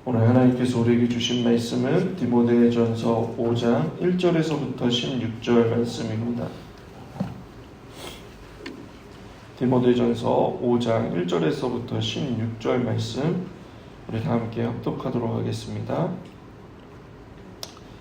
오늘 하나님께서 우리에게 주신 말씀은 디모데전서 5장 1절에서부터 16절 말씀입니다. 디모데전서 5장 1절에서부터 16절 말씀 우리 다 함께 합독하도록 하겠습니다.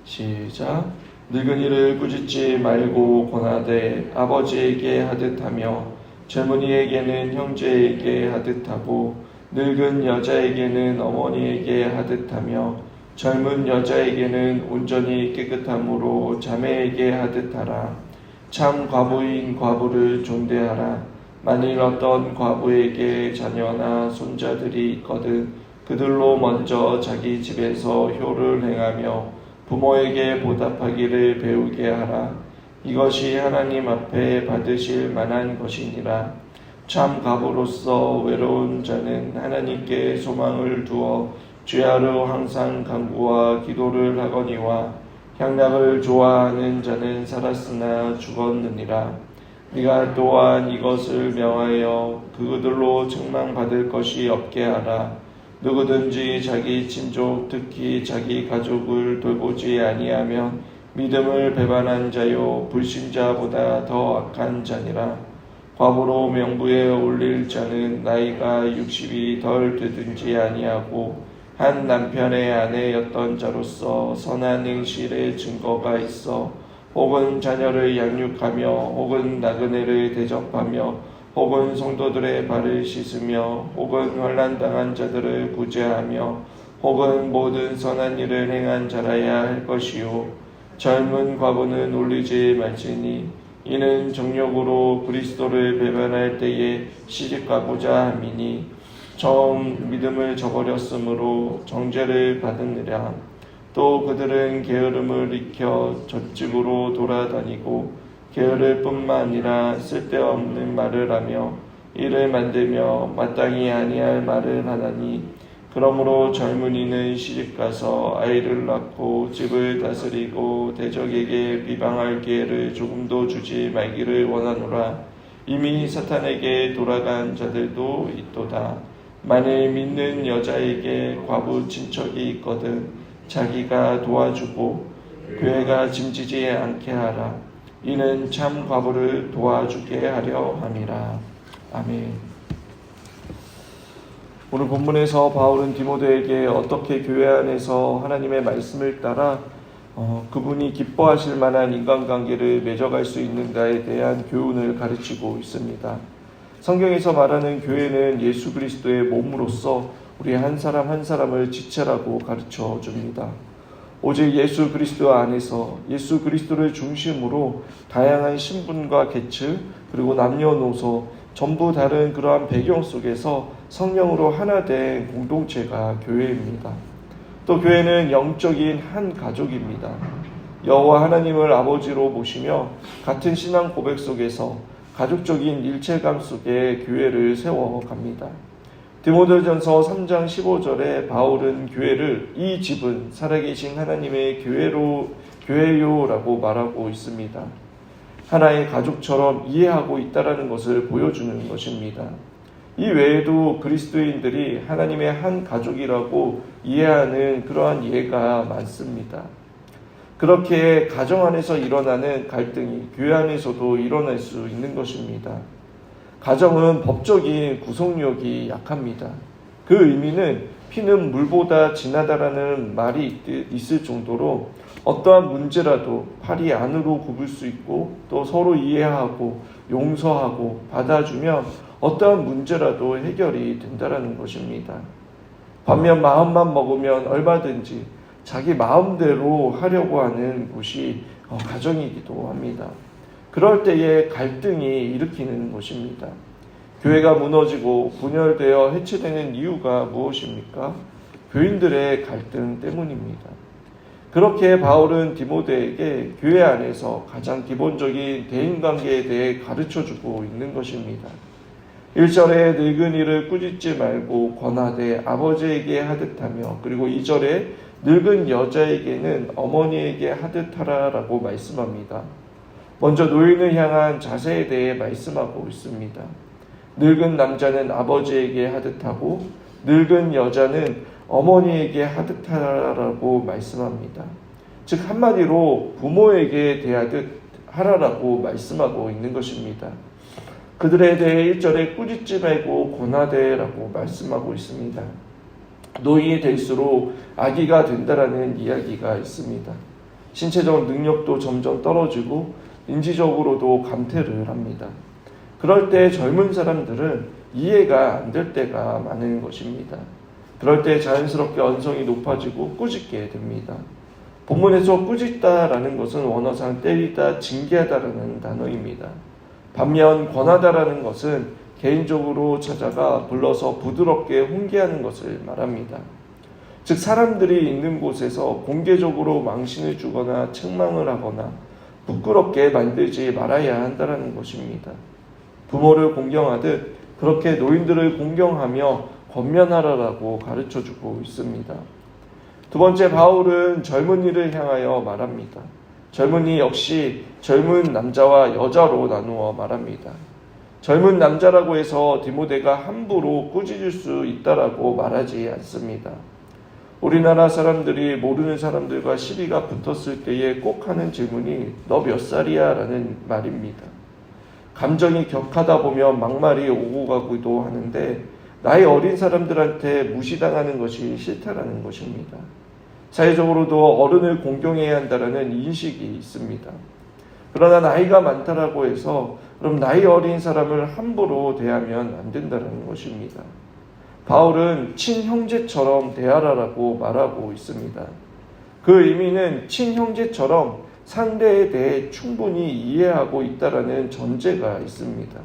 시작. 늙은이를 꾸짖지 말고 권하되 아버지에게 하듯하며 젊은이에게는 형제에게 하듯하고 늙은 여자에게는 어머니에게 하듯하며 젊은 여자에게는 온전히 깨끗함으로 자매에게 하듯하라. 참 과부인 과부를 존대하라. 만일 어떤 과부에게 자녀나 손자들이 있거든 그들로 먼저 자기 집에서 효를 행하며 부모에게 보답하기를 배우게 하라. 이것이 하나님 앞에 받으실 만한 것이니라. 참 과부로서 외로운 자는 하나님께 소망을 두어 주야로 항상 간구와 기도를 하거니와 향락을 좋아하는 자는 살았으나 죽었느니라. 네가 또한 이것을 명하여 그들로 책망받을 것이 없게 하라. 누구든지 자기 친족 특히 자기 가족을 돌보지 아니하면 믿음을 배반한 자요 불신자보다 더 악한 자니라. 과부로 명부에 올릴 자는 나이가 60이 덜 되든지 아니하고 한 남편의 아내였던 자로서 선한 행실의 증거가 있어 혹은 자녀를 양육하며 혹은 나그네를 대접하며 혹은 성도들의 발을 씻으며 혹은 환난당한 자들을 구제하며 혹은 모든 선한 일을 행한 자라야 할 것이요 젊은 과부는 올리지 말지니 이는 정욕으로 그리스도를 배반할 때에 시집가고자 함이니 처음 믿음을 저버렸으므로 정죄를 받으니라. 또 그들은 게으름을 익혀 저쪽으로 돌아다니고 게으를 뿐만 아니라 쓸데없는 말을 하며 이를 만들며 마땅히 아니할 말을 하나니 그러므로 젊은이는 시집가서 아이를 낳고 집을 다스리고 대적에게 비방할 기회를 조금도 주지 말기를 원하노라. 이미 사탄에게 돌아간 자들도 있도다. 만일 믿는 여자에게 과부 친척이 있거든 자기가 도와주고 교회가 짐지지 않게 하라. 이는 참 과부를 도와주게 하려 함이라. 아멘. 오늘 본문에서 바울은 디모데에게 어떻게 교회 안에서 하나님의 말씀을 따라 그분이 기뻐하실 만한 인간관계를 맺어갈 수 있는가에 대한 교훈을 가르치고 있습니다. 성경에서 말하는 교회는 예수 그리스도의 몸으로서 우리 한 사람 한 사람을 지체라고 가르쳐 줍니다. 오직 예수 그리스도 안에서 예수 그리스도를 중심으로 다양한 신분과 계층 그리고 남녀노소 전부 다른 그러한 배경 속에서 성령으로 하나 된 공동체가 교회입니다. 또 교회는 영적인 한 가족입니다. 여호와 하나님을 아버지로 모시며 같은 신앙 고백 속에서 가족적인 일체감 속에 교회를 세워갑니다. 디모데전서 3장 15절에 바울은 교회를 이 집은 살아계신 하나님의 교회요라고 말하고 있습니다. 하나의 가족처럼 이해하고 있다는 것을 보여주는 것입니다. 이 외에도 그리스도인들이 하나님의 한 가족이라고 이해하는 그러한 예가 많습니다. 그렇게 가정 안에서 일어나는 갈등이 교회 안에서도 일어날 수 있는 것입니다. 가정은 법적인 구속력이 약합니다. 그 의미는 피는 물보다 진하다라는 말이 있을 정도로 어떠한 문제라도 팔이 안으로 굽을 수 있고 또 서로 이해하고 용서하고 받아주면 어떠한 문제라도 해결이 된다는 것입니다. 반면 마음만 먹으면 얼마든지 자기 마음대로 하려고 하는 곳이 가정이기도 합니다. 그럴 때에 갈등이 일으키는 것입니다. 교회가 무너지고 분열되어 해체되는 이유가 무엇입니까? 교인들의 갈등 때문입니다. 그렇게 바울은 디모데에게 교회 안에서 가장 기본적인 대인관계에 대해 가르쳐주고 있는 것입니다. 1절에 늙은이를 꾸짖지 말고 권하되 아버지에게 하듯하며 그리고 2절에 늙은 여자에게는 어머니에게 하듯하라 라고 말씀합니다. 먼저 노인을 향한 자세에 대해 말씀하고 있습니다. 늙은 남자는 아버지에게 하듯하고 늙은 여자는 어머니에게 하듯 하라라고 말씀합니다. 즉 한마디로 부모에게 대하듯 하라라고 말씀하고 있는 것입니다. 그들에 대해 1절에 꾸짖지 말고 권하되라고 말씀하고 있습니다. 노인이 될수록 아기가 된다라는 이야기가 있습니다. 신체적 능력도 점점 떨어지고 인지적으로도 감퇴를 합니다. 그럴 때 젊은 사람들은 이해가 안 될 때가 많은 것입니다. 그럴 때 자연스럽게 언성이 높아지고 꾸짖게 됩니다. 본문에서 꾸짖다라는 것은 원어상 때리다, 징계하다라는 단어입니다. 반면 권하다라는 것은 개인적으로 찾아가 불러서 부드럽게 훈계하는 것을 말합니다. 즉 사람들이 있는 곳에서 공개적으로 망신을 주거나 책망을 하거나 부끄럽게 만들지 말아야 한다는 것입니다. 부모를 공경하듯 그렇게 노인들을 공경하며 권면하라라고 가르쳐주고 있습니다. 두 번째, 바울은 젊은이를 향하여 말합니다. 젊은이 역시 젊은 남자와 여자로 나누어 말합니다. 젊은 남자라고 해서 디모데가 함부로 꾸짖을 수 있다라고 말하지 않습니다. 우리나라 사람들이 모르는 사람들과 시비가 붙었을 때에 꼭 하는 질문이 너 몇 살이야? 라는 말입니다. 감정이 격하다 보면 막말이 오고 가기도 하는데 나이 어린 사람들한테 무시당하는 것이 싫다라는 것입니다. 사회적으로도 어른을 공경해야 한다는 인식이 있습니다. 그러나 나이가 많다라고 해서 그럼 나이 어린 사람을 함부로 대하면 안 된다는 것입니다. 바울은 친형제처럼 대하라라고 말하고 있습니다. 그 의미는 친형제처럼 상대에 대해 충분히 이해하고 있다라는 전제가 있습니다.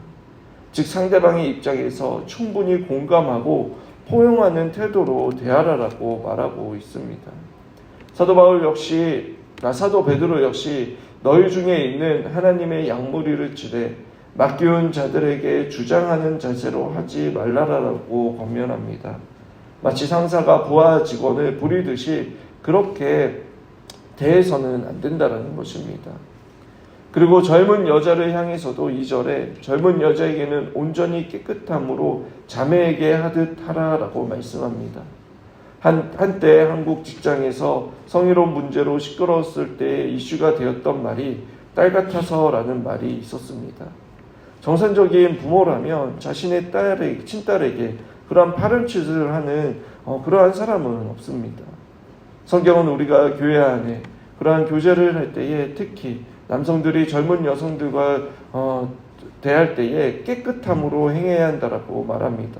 즉 상대방의 입장에서 충분히 공감하고 포용하는 태도로 대하라라고 말하고 있습니다. 사도 베드로 역시 너희 중에 있는 하나님의 양무리를 지되 맡겨온 자들에게 주장하는 자세로 하지 말라라고 권면합니다. 마치 상사가 부하 직원을 부리듯이 그렇게 대해서는 안 된다는 것입니다. 그리고 젊은 여자를 향해서도 2절에 젊은 여자에게는 온전히 깨끗함으로 자매에게 하듯 하라라고 말씀합니다. 한때 한국 직장에서 성희롱 문제로 시끄러웠을 때 이슈가 되었던 말이 딸 같아서라는 말이 있었습니다. 정상적인 부모라면 자신의 친딸에게 그러한 파렴치를 하는 그러한 사람은 없습니다. 성경은 우리가 교회 안에 그러한 교제를 할 때에 특히 남성들이 젊은 여성들과 대할 때에 깨끗함으로 행해야 한다라고 말합니다.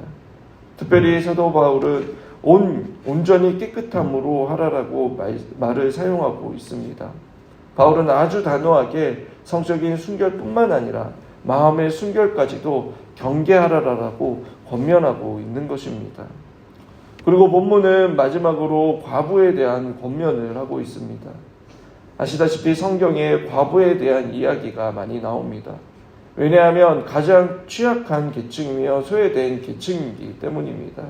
특별히 사도 바울은 온전히 깨끗함으로 하라라고 말을 사용하고 있습니다. 바울은 아주 단호하게 성적인 순결뿐만 아니라 마음의 순결까지도 경계하라라고 권면하고 있는 것입니다. 그리고 본문은 마지막으로 과부에 대한 권면을 하고 있습니다. 아시다시피 성경에 과부에 대한 이야기가 많이 나옵니다. 왜냐하면 가장 취약한 계층이며 소외된 계층이기 때문입니다.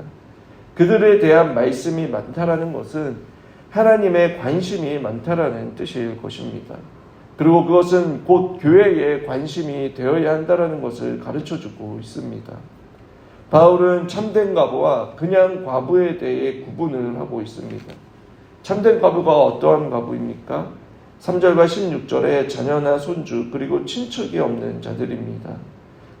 그들에 대한 말씀이 많다라는 것은 하나님의 관심이 많다라는 뜻일 것입니다. 그리고 그것은 곧 교회에 관심이 되어야 한다라는 것을 가르쳐주고 있습니다. 바울은 참된 과부와 그냥 과부에 대해 구분을 하고 있습니다. 참된 과부가 어떠한 과부입니까? 3절과 16절에 자녀나 손주 그리고 친척이 없는 자들입니다.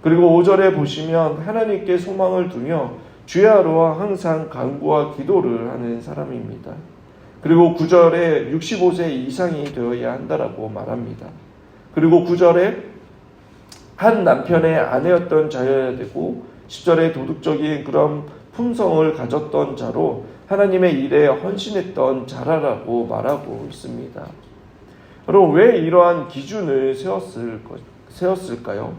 그리고 5절에 보시면 하나님께 소망을 두며 주야로 항상 간구와 기도를 하는 사람입니다. 그리고 9절에 65세 이상이 되어야 한다라고 말합니다. 그리고 9절에 한 남편의 아내였던 자여야 되고 10절에 도덕적인 그런 품성을 가졌던 자로 하나님의 일에 헌신했던 자라라고 말하고 있습니다. 여러분 왜 이러한 기준을 세웠을까요?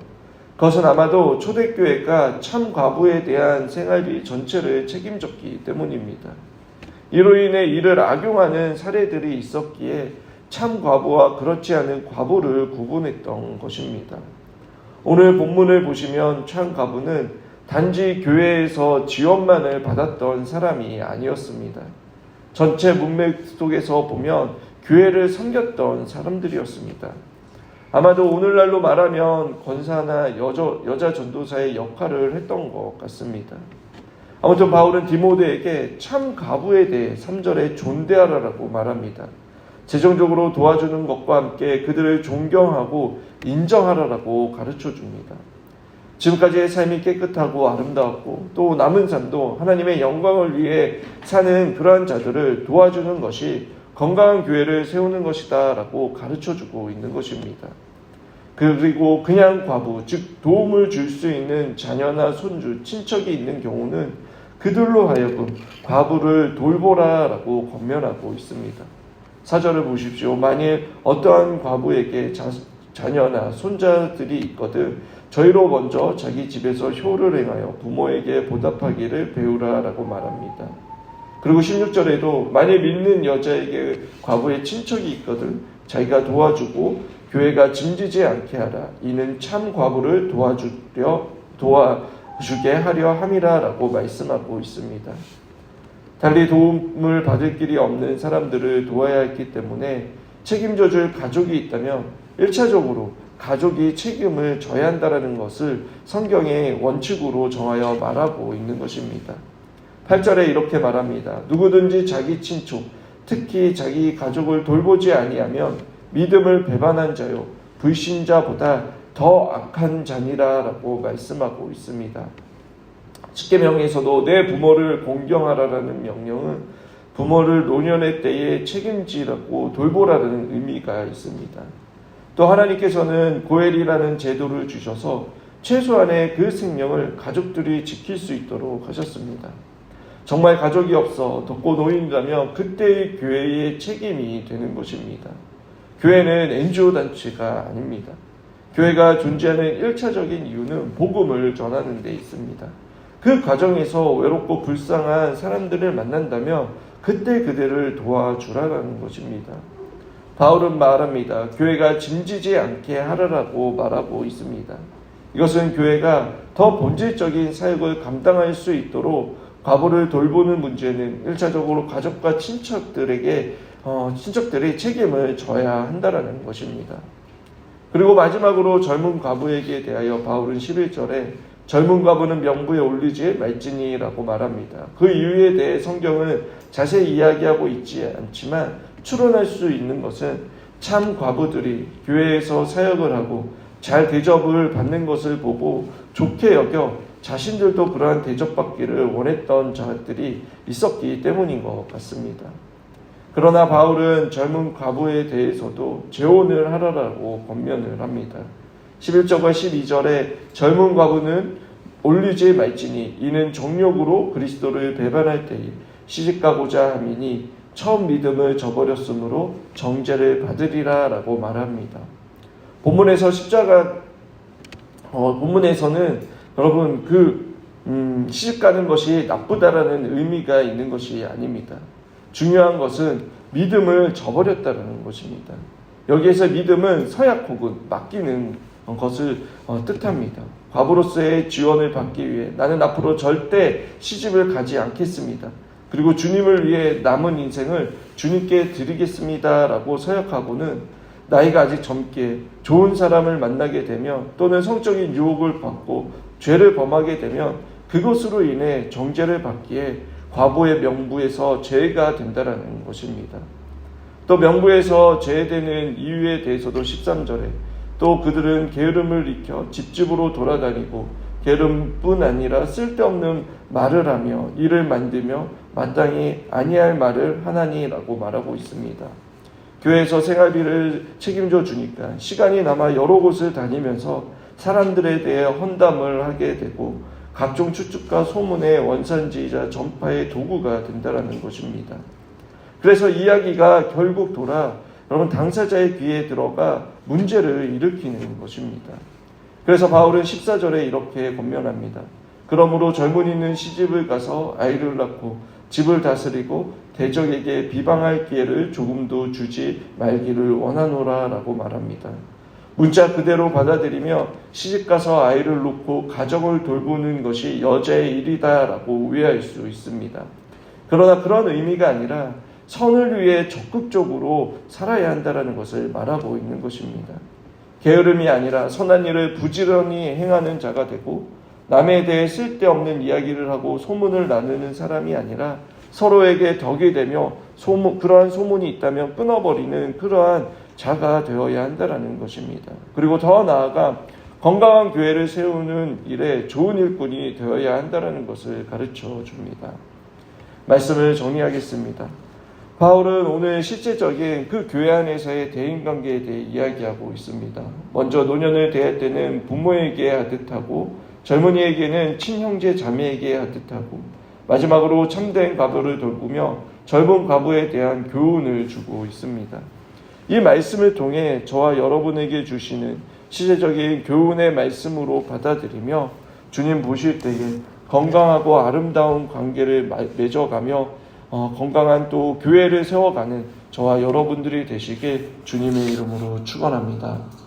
그것은 아마도 초대교회가 참 과부에 대한 생활비 전체를 책임졌기 때문입니다. 이로 인해 이를 악용하는 사례들이 있었기에 참 과부와 그렇지 않은 과부를 구분했던 것입니다. 오늘 본문을 보시면 참 과부는 단지 교회에서 지원만을 받았던 사람이 아니었습니다. 전체 문맥 속에서 보면 교회를 섬겼던 사람들이었습니다. 아마도 오늘날로 말하면 권사나 여자 전도사의 역할을 했던 것 같습니다. 아무튼 바울은 디모데에게 참 과부에 대해 3절에 존대하라라고 말합니다. 재정적으로 도와주는 것과 함께 그들을 존경하고 인정하라라고 가르쳐 줍니다. 지금까지의 삶이 깨끗하고 아름다웠고 또 남은 삶도 하나님의 영광을 위해 사는 그러한 자들을 도와주는 것이 건강한 교회를 세우는 것이다 라고 가르쳐주고 있는 것입니다. 그리고 그냥 과부, 즉 도움을 줄 수 있는 자녀나 손주, 친척이 있는 경우는 그들로 하여금 과부를 돌보라 라고 권면하고 있습니다. 4절을 보십시오. 만일 어떠한 과부에게 자녀나 손자들이 있거든 저희로 먼저 자기 집에서 효를 행하여 부모에게 보답하기를 배우라 라고 말합니다. 그리고 16절에도 만일 믿는 여자에게 과부의 친척이 있거든 자기가 도와주고 교회가 짐지지 않게 하라. 이는 참 과부를 도와주게 하려 함이라 라고 말씀하고 있습니다. 달리 도움을 받을 길이 없는 사람들을 도와야 했기 때문에 책임져 줄 가족이 있다면 1차적으로 가족이 책임을 져야 한다는 것을 성경의 원칙으로 정하여 말하고 있는 것입니다. 8절에 이렇게 말합니다. 누구든지 자기 친족, 특히 자기 가족을 돌보지 아니하면 믿음을 배반한 자요 불신자보다 더 악한 자니라 라고 말씀하고 있습니다. 십계명에서도 내 부모를 공경하라라는 명령은 부모를 노년의 때에 책임지라고 돌보라는 의미가 있습니다. 또 하나님께서는 고엘이라는 제도를 주셔서 최소한의 그 생명을 가족들이 지킬 수 있도록 하셨습니다. 정말 가족이 없어 덥고 노인이라면 그때의 교회의 책임이 되는 것입니다. 교회는 NGO 단체가 아닙니다. 교회가 존재하는 1차적인 이유는 복음을 전하는 데 있습니다. 그 과정에서 외롭고 불쌍한 사람들을 만난다면 그때 그들을 도와주라는 것입니다. 바울은 말합니다. 교회가 짐지지 않게 하라라고 말하고 있습니다. 이것은 교회가 더 본질적인 사역을 감당할 수 있도록 과부를 돌보는 문제는 1차적으로 가족과 친척들이 책임을 져야 한다는 것입니다. 그리고 마지막으로 젊은 과부에게 대하여 바울은 11절에 젊은 과부는 명부에 올리지 말지니라고 말합니다. 그 이유에 대해 성경은 자세히 이야기하고 있지 않지만 추론할 수 있는 것은 참 과부들이 교회에서 사역을 하고 잘 대접을 받는 것을 보고 좋게 여겨 자신들도 그러한 대접받기를 원했던 자들이 있었기 때문인 것 같습니다. 그러나 바울은 젊은 과부에 대해서도 재혼을 하라라고 권면을 합니다. 11절과 12절에 젊은 과부는 올리지 말지니 이는 정욕으로 그리스도를 배반할 때에 시집가고자 함이니 처음 믿음을 저버렸으므로 정죄를 받으리라 라고 말합니다. 본문에서는 여러분 시집가는 것이 나쁘다라는 의미가 있는 것이 아닙니다. 중요한 것은 믿음을 저버렸다는 것입니다. 여기에서 믿음은 서약 혹은 맡기는 것을 뜻합니다. 과부로서의 지원을 받기 위해 나는 앞으로 절대 시집을 가지 않겠습니다. 그리고 주님을 위해 남은 인생을 주님께 드리겠습니다 라고 서약하고는 나이가 아직 젊게 좋은 사람을 만나게 되면 또는 성적인 유혹을 받고 죄를 범하게 되면 그것으로 인해 정죄를 받기에 과부의 명부에서 죄가 된다는 것입니다. 또 명부에서 죄되는 이유에 대해서도 13절에 또 그들은 게으름을 일으켜 집집으로 돌아다니고 게으름뿐 아니라 쓸데없는 말을 하며 일을 만들며 마땅히 아니할 말을 하나니라고 말하고 있습니다. 교회에서 생활비를 책임져 주니까 시간이 남아 여러 곳을 다니면서 사람들에 대해 헌담을 하게 되고 각종 추측과 소문의 원산지이자 전파의 도구가 된다는 것입니다. 그래서 이야기가 결국 돌아 여러분 당사자의 귀에 들어가 문제를 일으키는 것입니다. 그래서 바울은 14절에 이렇게 권면합니다. 그러므로 젊은이는 시집을 가서 아이를 낳고 집을 다스리고 대적에게 비방할 기회를 조금도 주지 말기를 원하노라 라고 말합니다. 문자 그대로 받아들이며 시집가서 아이를 놓고 가정을 돌보는 것이 여자의 일이다 라고 오해할 수 있습니다. 그러나 그런 의미가 아니라 선을 위해 적극적으로 살아야 한다는 것을 말하고 있는 것입니다. 게으름이 아니라 선한 일을 부지런히 행하는 자가 되고 남에 대해 쓸데없는 이야기를 하고 소문을 나누는 사람이 아니라 서로에게 덕이 되며 그러한 소문이 있다면 끊어버리는 그러한 자가 되어야 한다는 것입니다. 그리고 더 나아가 건강한 교회를 세우는 일에 좋은 일꾼이 되어야 한다는 것을 가르쳐 줍니다. 말씀을 정리하겠습니다. 바울은 오늘 실제적인 그 교회 안에서의 대인관계에 대해 이야기하고 있습니다. 먼저 노년을 대할 때는 부모에게 하듯 하고 젊은이에게는 친형제 자매에게 하듯 하고 마지막으로 참된 과부를 돌보며 젊은 과부에 대한 교훈을 주고 있습니다. 이 말씀을 통해 저와 여러분에게 주시는 시제적인 교훈의 말씀으로 받아들이며 주님 보실 때에 건강하고 아름다운 관계를 맺어가며 건강한 또 교회를 세워가는 저와 여러분들이 되시길 주님의 이름으로 축원합니다.